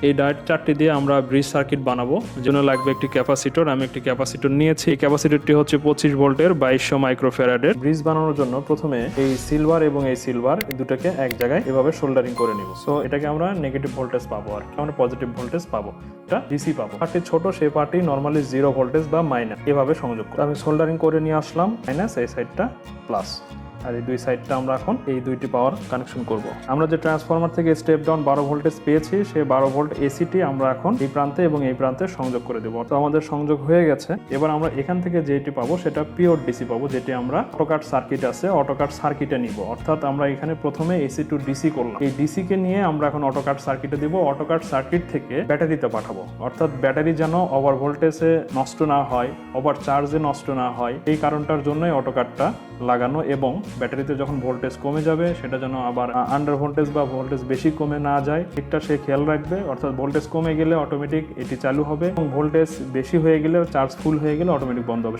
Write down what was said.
এই ডায়োড 4টি দিয়ে আমরা ব্রিজ সার্কিট বানাবো, জন্য লাগবে একটি ক্যাপাসিটর। আমি একটি ক্যাপাসিটর নিয়েছি। এই ক্যাপাসিটরটি হচ্ছে 25 ভোল্টের 2200 মাইক্রোফ্যারাডের। ব্রিজ বানানোর জন্য প্রথমে এই সিলভার এবং এই সিলভার দুটোকে এক জায়গায় এভাবে সোল্ডারিং করে নিব। সো এটাকে আমরা নেগেটিভ ভোল্টেজ পাবো, আর আমরা পজিটিভ ভোল্টেজ পাবো, এটা ডিসি পাবো। পার্টি ছোট, সেই পার্টি নর্মালি 0 ভোল্টেজ বা মাইনাস এভাবে সংযোগ করব। আমি সোল্ডারিং করে নিয়ে আসলাম, মাইনাস এই সাইডটা প্লাস, আর এই দুই সাইডটা আমরা এখন এই দুইটি পাওয়ার কানেকশন করব। আমরা যে ট্রান্সফরমার থেকে স্টেপ ডাউন 12 ভোল্টেজ পেয়েছি, সেই 12 ভোল্ট এসিটি আমরা এখন এই প্রান্তে এবং এই প্রান্তে সংযোগ করে দেবো। তো আমাদের সংযোগ হয়ে গেছে। এবার আমরা এখান থেকে যেটি পাবো সেটা পিওর ডিসি পাবো, যেটি আমরা অটোকাট সার্কিট আছে, অটোকাট সার্কিটে নিব। অর্থাৎ আমরা এখানে প্রথমে এসি টু ডিসি করলাম, এই ডিসি কে নিয়ে আমরা এখন অটোকাট সার্কিটে দিব। অটোকাট সার্কিট থেকে ব্যাটারিতে পাঠাবো, অর্থাৎ ব্যাটারি যেন ওভার ভোল্টেজে নষ্ট না হয়, ওভার চার্জে নষ্ট না হয়, এই কারণটার জন্যই অটোকাটটা লাগানো। এবং ব্যাটারিতে যখন ভোল্টেজ কমে যাবে সেটা যেন আবার আন্ডার ভোল্টেজ বা ভোল্টেজ বেশি কমে না যায়, ঠিকটা সে খেয়াল রাখবে। অর্থাৎ ভোল্টেজ কমে গেলে অটোমেটিক এটি চালু হবে এবং ভোল্টেজ বেশি হয়ে গেলে, চার্জ ফুল হয়ে গেলে অটোমেটিক বন্ধ হবে।